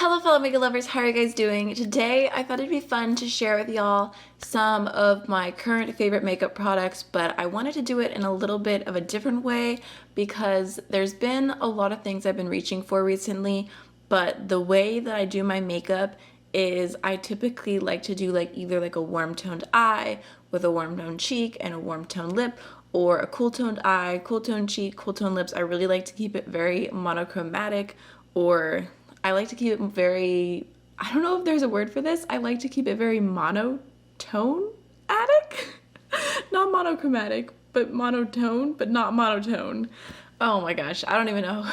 Hello fellow makeup lovers, how are you guys doing? Today I thought it'd be fun to share with y'all some of my current favorite makeup products, but I wanted to do it in a little bit of a different way because there's been a lot of things I've been reaching for recently, but the way that I do my makeup is I typically like to do either a warm toned eye with a warm toned cheek and a warm toned lip, or a cool toned eye, cool toned cheek, cool toned lips. I really like to keep it very monochromatic, or I like to keep it very, I don't know if there's a word for this. I like to keep it very monotone-atic? Not monochromatic, but monotone, but not monotone. Oh my gosh, I don't even know.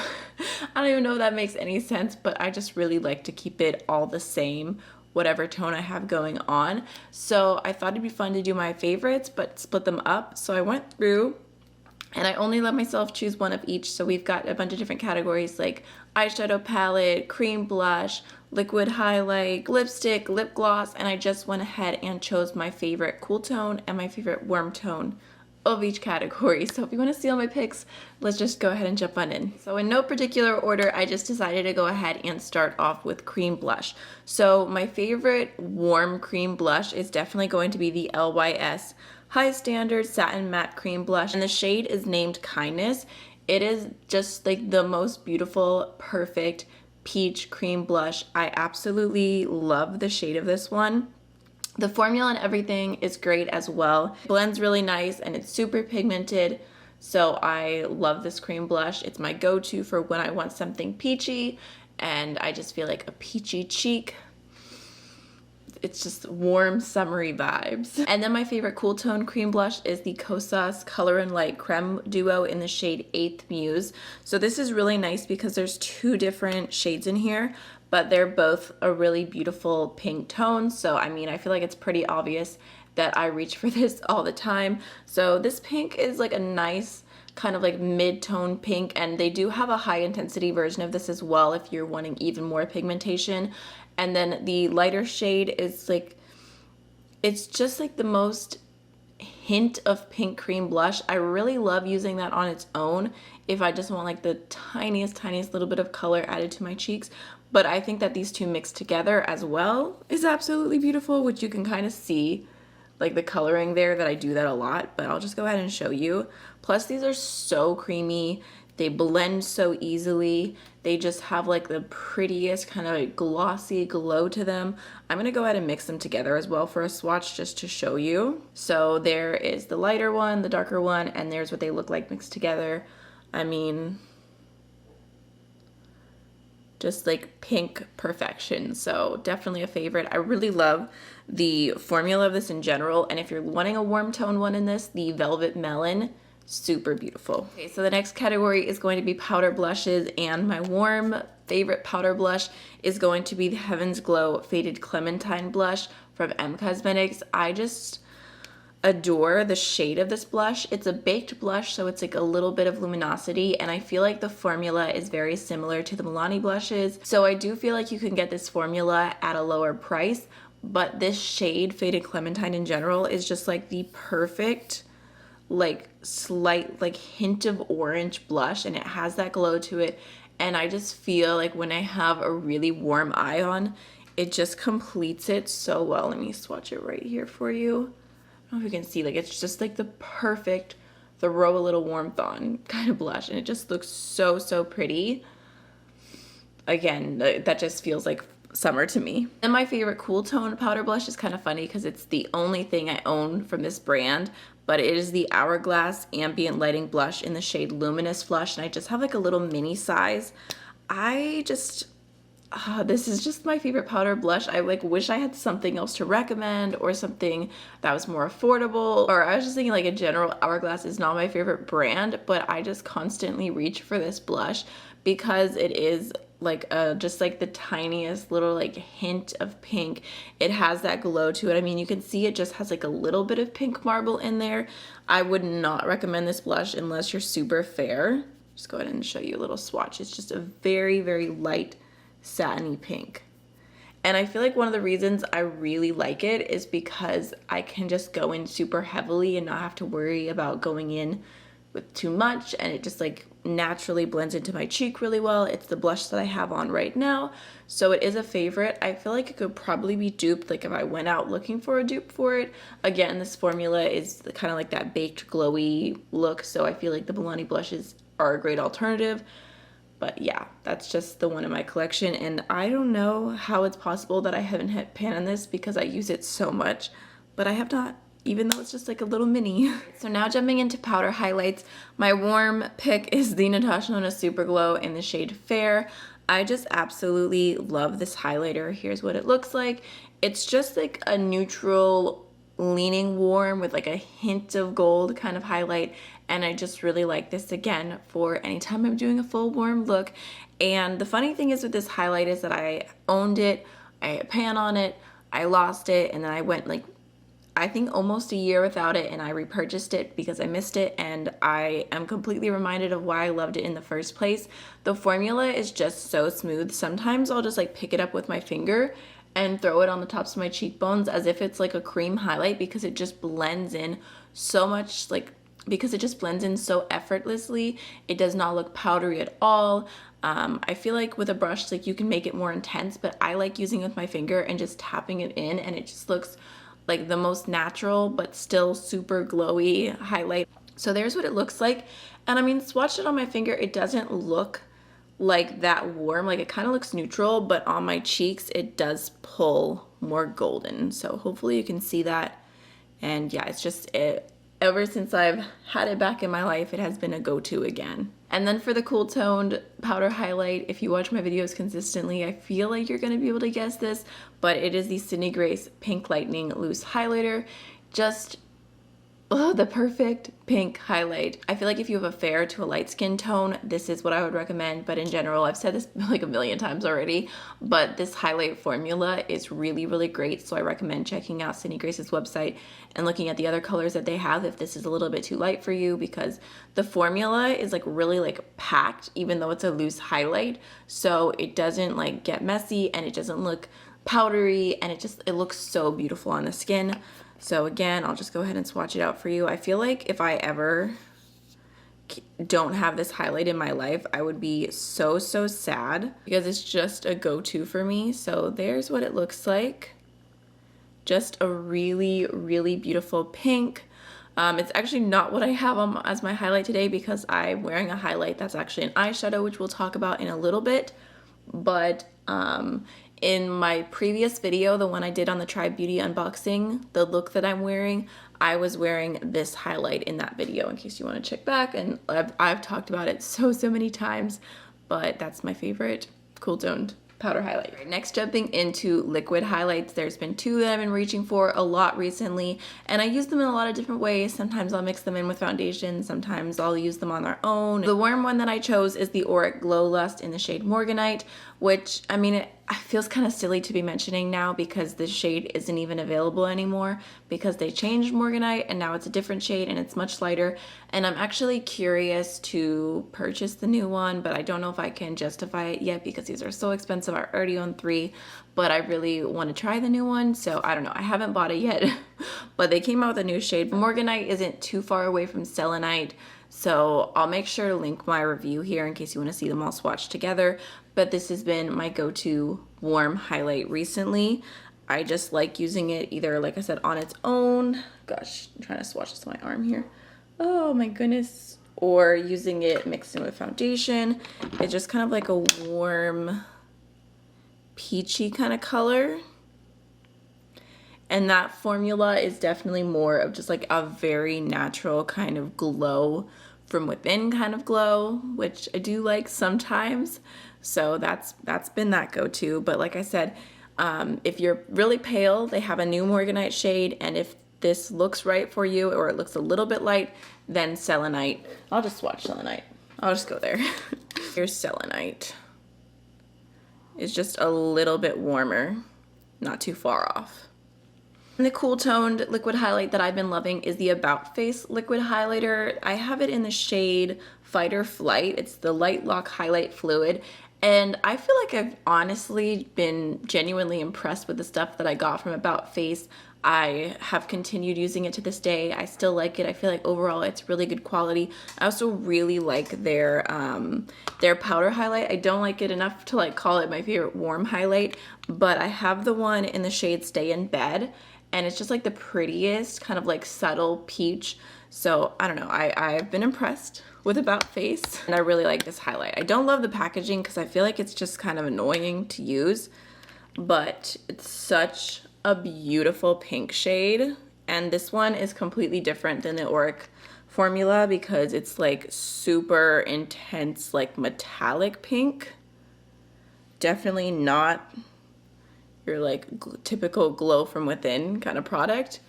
I don't even know if that makes any sense, but I just really like to keep it all the same, whatever tone I have going on. So I thought it'd be fun to do my favorites, but split them up. So I went through and I only let myself choose one of each. So we've got a bunch of different categories like eyeshadow palette, cream blush, liquid highlight, lipstick, lip gloss, and I just went ahead and chose my favorite cool tone and my favorite warm tone of each category. So if you want to see all my picks, let's just go ahead and jump on in. So in no particular order, I just decided to go ahead and start off with cream blush. So my favorite warm cream blush is definitely going to be the LYS High Standard Satin Matte Cream Blush, and the shade is named Kindness. It is just like the most beautiful, perfect peach cream blush. I absolutely love the shade of this one. The formula and everything is great as well. It blends really nice and it's super pigmented. So I love this cream blush. It's my go-to for when I want something peachy and I just feel like a peachy cheek. It's just warm, summery vibes. And then my favorite cool tone cream blush is the Kosas Color and Light Creme Duo in the shade 8th Muse. So this is really nice because there's two different shades in here, but they're both a really beautiful pink tone. So I mean, I feel like it's pretty obvious that I reach for this all the time. So this pink is like a nice kind of like mid-tone pink, and they do have a high intensity version of this as well if you're wanting even more pigmentation. And then the lighter shade is like, it's just like the most hint of pink cream blush. I really love using that on its own if I just want like the tiniest little bit of color added to my cheeks. But I think that these two mixed together as well is absolutely beautiful, which you can kind of see like the coloring there, that I do that a lot, but I'll just go ahead and show you. Plus these are so creamy. They blend so easily. They just have like the prettiest kind of like glossy glow to them. I'm gonna go ahead and mix them together as well for a swatch just to show you. So there is the lighter one, the darker one, and there's what they look like mixed together. I mean, just like pink perfection. So definitely a favorite. I really love the formula of this in general. And if you're wanting a warm tone one in this, the Velvet Melon, super beautiful. Okay, so the next category is going to be powder blushes, and my warm favorite powder blush is going to be the Heaven's Glow Faded Clementine blush from M Cosmetics. I just adore the shade of this blush. It's a baked blush, so it's like a little bit of luminosity, and I feel like the formula is very similar to the Milani blushes. So I do feel like you can get this formula at a lower price, but this shade, Faded Clementine in general, is just like the perfect like slight like hint of orange blush, and it has that glow to it. And I just feel like when I have a really warm eye on, it just completes it so well. Let me swatch it right here for you. I don't know if you can see, like it's just like the perfect throw a little warmth on kind of blush, and it just looks so pretty. Again, that just feels like summer to me. And my favorite cool tone powder blush is kind of funny because it's the only thing I own from this brand, but it is the Hourglass Ambient Lighting Blush in the shade Luminous Flush, and I just have like a little mini size. I just, this is just my favorite powder blush. I like wish I had something else to recommend or something that was more affordable, or I was just thinking like in general, Hourglass is not my favorite brand, but I just constantly reach for this blush because it is like just like the tiniest little like hint of pink. It has that glow to it. I mean, you can see it just has like a little bit of pink marble in there. I would not recommend this blush unless you're super fair. Just go ahead and show you a little swatch. It's just a very light satiny pink. And I feel like one of the reasons I really like it is because I can just go in super heavily and not have to worry about going in with too much, and it just like naturally blends into my cheek really well. It's the blush that I have on right now, so it is a favorite. I feel like it could probably be duped, like if I went out looking for a dupe for it. Again, this formula is kind of like that baked glowy look, so I feel like the Milani blushes are a great alternative. But yeah, that's just the one in my collection, and I don't know how it's possible that I haven't hit pan on this because I use it so much, but I have not, even though it's just like a little mini. So now jumping into powder highlights, my warm pick is the Natasha Denona Super Glow in the shade Fair. I just absolutely love this highlighter. Here's what it looks like. It's just like a neutral leaning warm with like a hint of gold kind of highlight, and I just really like this again for anytime I'm doing a full warm look. And the funny thing is with this highlight is that I owned it, I had pan on it, I lost it, and then I went like I think almost a year without it, and I repurchased it because I missed it, and I am completely reminded of why I loved it in the first place. The formula is just so smooth. Sometimes I'll just like pick it up with my finger and throw it on the tops of my cheekbones as if it's like a cream highlight, because it just blends in so much, like because it just blends in so effortlessly. It does not look powdery at all. I feel like with a brush, like you can make it more intense, but I like using it with my finger and just tapping it in, and it just looks like the most natural but still super glowy highlight. So there's what it looks like, and I mean, swatched it on my finger, it doesn't look like that warm, like it kind of looks neutral, but on my cheeks it does pull more golden, so hopefully you can see that. And yeah, it's just ever since I've had it back in my life, it has been a go-to again. And then for the cool toned powder highlight, if you watch my videos consistently, I feel like you're gonna be able to guess this, but it is the Sydney Grace Pink Lightning Loose Highlighter. Just the perfect pink highlight. I feel like if you have a fair to a light skin tone, this is what I would recommend, but in general, I've said this like a million times already, but this highlight formula is really, really great, so I recommend checking out Sydney Grace's website and looking at the other colors that they have if this is a little bit too light for you, because the formula is like really like packed, even though it's a loose highlight, so it doesn't like get messy and it doesn't look powdery, and it looks so beautiful on the skin. So again, I'll just go ahead and swatch it out for you. I feel like if I ever don't have this highlight in my life, I would be so sad, because it's just a go-to for me. So there's what it looks like. Just a really, really beautiful pink. It's actually not what I have on as my highlight today, because I'm wearing a highlight that's actually an eyeshadow, which we'll talk about in a little bit. But in my previous video, the one I did on the Tribe Beauty unboxing, the look that I'm wearing, I was wearing this highlight in that video, in case you want to check back, and I've talked about it so many times, but that's my favorite cool toned powder highlight. Right, next, jumping into liquid highlights, there's been two that I've been reaching for a lot recently, and I use them in a lot of different ways. Sometimes I'll mix them in with foundation, sometimes I'll use them on their own. The warm one that I chose is the Auric Glow Lust in the shade Morganite, which, I mean, it feels kind of silly to be mentioning now because this shade isn't even available anymore, because they changed Morganite and now it's a different shade and it's much lighter, and I'm actually curious to purchase the new one, but I don't know if I can justify it yet because these are so expensive. I already own 3, but I really want to try the new one, so I don't know. I haven't bought it yet, but they came out with a new shade. Morganite isn't too far away from selenite, so I'll make sure to link my review here in case you want to see them all swatched together. But this has been my go-to warm highlight recently. I just like using it either, like I said, on its own. Gosh, I'm trying to swatch this on my arm here. Oh my goodness. Or using it mixed in with foundation. It's just kind of like a warm, peachy kind of color. And that formula is definitely more of just like a very natural kind of glow from within kind of glow, which I do like sometimes. So that's been that go-to. But like I said, if you're really pale, they have a new Morganite shade, and if this looks right for you or it looks a little bit light, then selenite. I'll just swatch selenite. I'll just go there. Here's selenite. It's just a little bit warmer, not too far off. And the cool toned liquid highlight that I've been loving is the About Face liquid highlighter. I have it in the shade Fight or Flight. It's the Light Lock Highlight Fluid. And I feel like I've honestly been genuinely impressed with the stuff that I got from About Face. I have continued using it to this day. I still like it. I feel like overall it's really good quality. I also really like their powder highlight. I don't like it enough to like call it my favorite warm highlight, but I have the one in the shade Stay in Bed, and it's just like the prettiest kind of like subtle peach. So I don't know, I've been impressed with About Face, and I really like this highlight. I don't love the packaging because I feel like it's just kind of annoying to use, but it's such a beautiful pink shade. And this one is completely different than the Auric formula because it's like super intense, like metallic pink. Definitely not your like typical glow from within kind of product,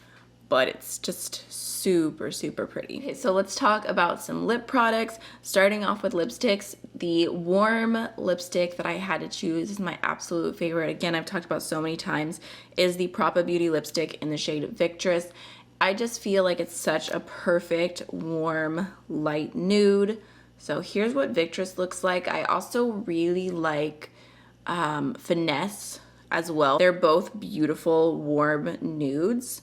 but it's just super, super pretty. Okay, so let's talk about some lip products. Starting off with lipsticks, the warm lipstick that I had to choose is my absolute favorite. Again, I've talked about so many times, is the Propa Beauty lipstick in the shade Victress. I just feel like it's such a perfect warm light nude. So here's what Victress looks like. I also really like Finesse as well. They're both beautiful warm nudes,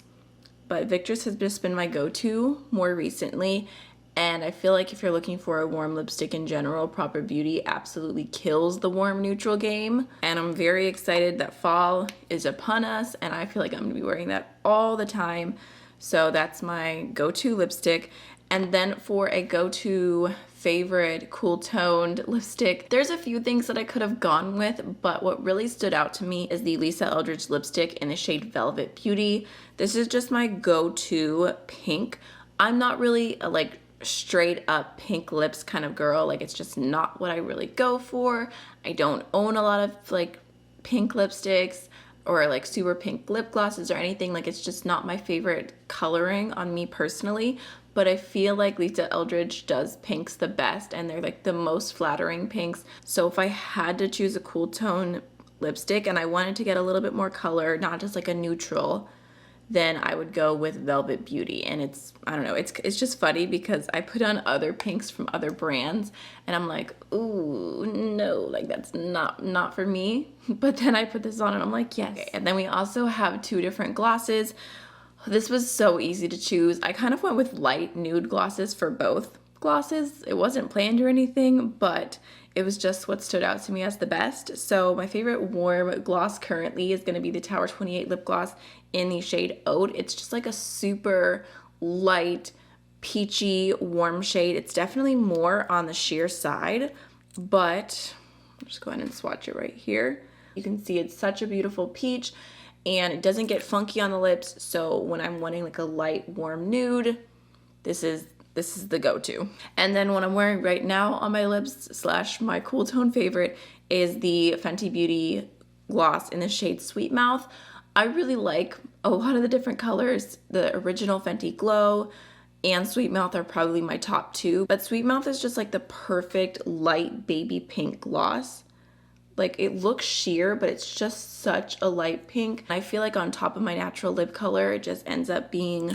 but Victress has just been my go-to more recently, and I feel like if you're looking for a warm lipstick in general, Propa Beauty absolutely kills the warm neutral game. And I'm very excited that fall is upon us, and I feel like I'm gonna be wearing that all the time. So that's my go-to lipstick. And then for a go-to favorite cool toned lipstick, there's a few things that I could have gone with, but what really stood out to me is the Lisa Eldridge lipstick in the shade Velvet Beauty. This is just my go-to pink. I'm not really a like straight up pink lips kind of girl. Like, it's just not what I really go for. I don't own a lot of like pink lipsticks or like super pink lip glosses or anything. Like, it's just not my favorite coloring on me personally. But I feel like Lisa Eldridge does pinks the best, and they're like the most flattering pinks. So if I had to choose a cool tone lipstick and I wanted to get a little bit more color, not just like a neutral, then I would go with Velvet Beauty. And it's, I don't know, it's just funny because I put on other pinks from other brands and I'm like, ooh, no, like that's not for me. But then I put this on and I'm like, yes. Okay. And then we also have two different glosses. This was so easy to choose. I kind of went with light nude glosses for both glosses. It wasn't planned or anything, but it was just what stood out to me as the best. So my favorite warm gloss currently is going to be the Tower 28 lip gloss in the shade Oat. It's just like a super light, peachy, warm shade. It's definitely more on the sheer side, but I'll just go ahead and swatch it right here. You can see it's such a beautiful peach, and it doesn't get funky on the lips. So when I'm wanting like a light warm nude, this is the go-to. And then what I'm wearing right now on my lips slash my cool tone favorite is the Fenty Beauty gloss in the shade Sweet Mouth. I really like a lot of the different colors. The original Fenty Glow and Sweet Mouth are probably my top two, but Sweet Mouth is just like the perfect light baby pink gloss. Like, it looks sheer, but it's just such a light pink. I feel like on top of my natural lip color, it just ends up being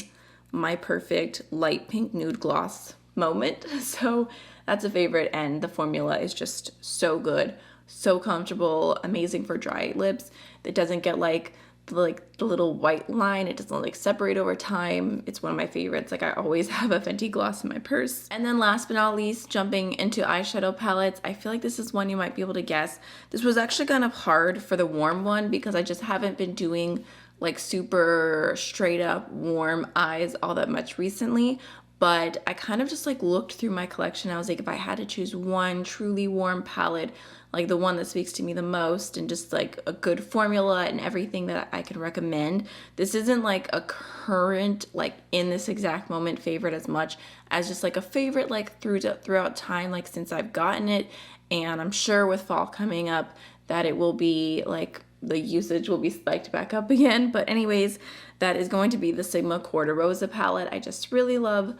my perfect light pink nude gloss moment. So that's a favorite, and the formula is just so good, so comfortable, amazing for dry lips. It doesn't get like the little white line. It doesn't like separate over time. It's one of my favorites. Like, I always have a Fenty gloss in my purse. And then last but not least, jumping into eyeshadow palettes, I feel like this is one you might be able to guess. This was actually kind of hard for the warm one because I just haven't been doing like super straight up warm eyes all that much recently. But I kind of just like looked through my collection. I was like, if I had to choose one truly warm palette, like the one that speaks to me the most and just like a good formula and everything that I can recommend, this isn't like a current, like in this exact moment favorite as much as just like a favorite like throughout time, like since I've gotten it. And I'm sure with fall coming up that it will be like, the usage will be spiked back up again. But anyways, that is going to be the Sigma Quarter Rosa palette. I just really love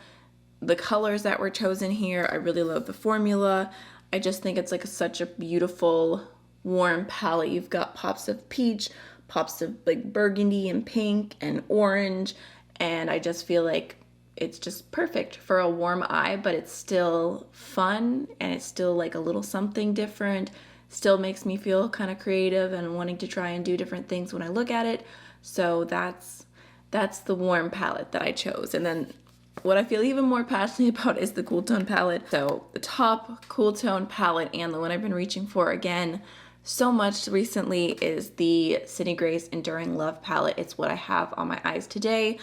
the colors that were chosen here. I really love the formula. I just think it's like such a beautiful warm palette. You've got pops of peach, pops of like burgundy and pink and orange, and I just feel like it's just perfect for a warm eye, but it's still fun and it's still like a little something different. Still makes me feel kind of creative and wanting to try and do different things when I look at it. So that's that's the warm palette that I chose. And then what I feel even more passionate about is the cool tone palette. So the top cool tone palette, and the one I've been reaching for again so much recently, is the Sydney Grace Enduring Love palette. It's what I have on my eyes today.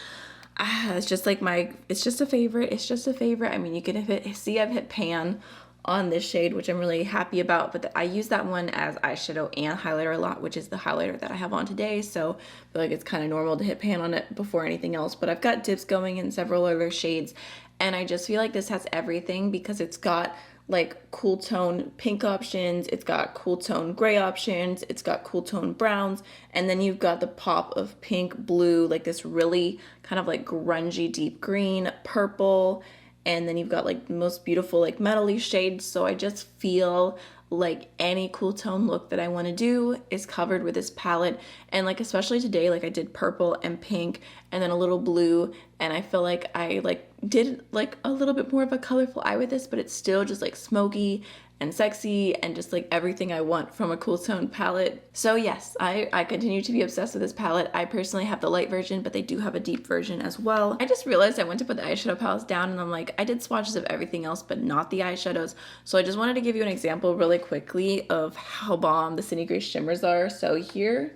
It's just like it's just a favorite. It's just a favorite. I mean, you can see I've hit pan on this shade, which I'm really happy about, but I use that one as eyeshadow and highlighter a lot, which is the highlighter that I have on today, so I feel like it's kind of normal to hit pan on it before anything else. But I've got dips going in several other shades, and I just feel like this has everything because it's got like cool tone pink options, it's got cool tone gray options, it's got cool tone browns, and then you've got the pop of pink, blue, like this really kind of like grungy deep green, purple, and then you've got like the most beautiful like metally shades. So I just feel like any cool tone look that I want to do is covered with this palette. And like especially today, like I did purple and pink and then a little blue, and I feel like I like did like a little bit more of a colorful eye with this, but it's still just like smoky and sexy and just like everything I want from a cool tone palette. So yes, I continue to be obsessed with this palette. I personally have the light version, but they do have a deep version as well. I just realized I went to put the eyeshadow palettes down and I'm like, I did swatches of everything else, but not the eyeshadows. So I just wanted to give you an example really quickly of how bomb the Sydney Grace shimmers are. So here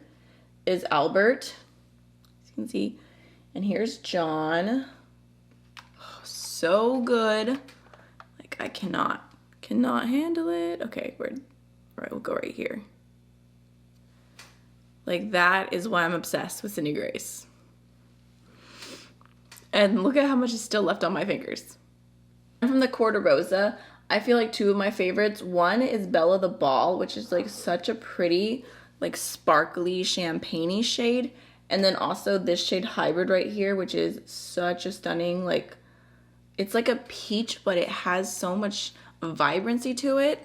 is Albert, as you can see, and here's John. Oh, so good. Like I cannot handle it. Okay, we'll go right here. Like that is why I'm obsessed with Sydney Grace. And look at how much is still left on my fingers. And from the Quarter Rosa, I feel like two of my favorites. One is Bella the Ball, which is like such a pretty, like sparkly champagne-y shade. And then also this shade Hybrid right here, which is such a stunning, like, it's like a peach, but it has so much vibrancy to it.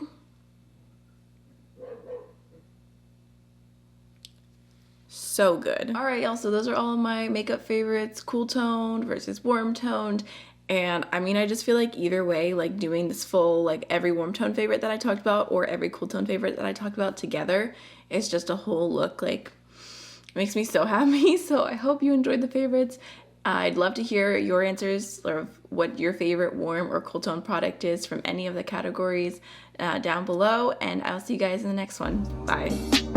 So good. All right, y'all, so those are all of my makeup favorites, cool toned versus warm toned. And I mean, I just feel like either way, like doing this full, like every warm tone favorite that I talked about or every cool tone favorite that I talked about together, it's just a whole look. Like, it makes me so happy. So I hope you enjoyed the favorites. I'd love to hear your answers or what your favorite warm or cool tone product is from any of the categories down below, and I'll see you guys in the next one. Bye.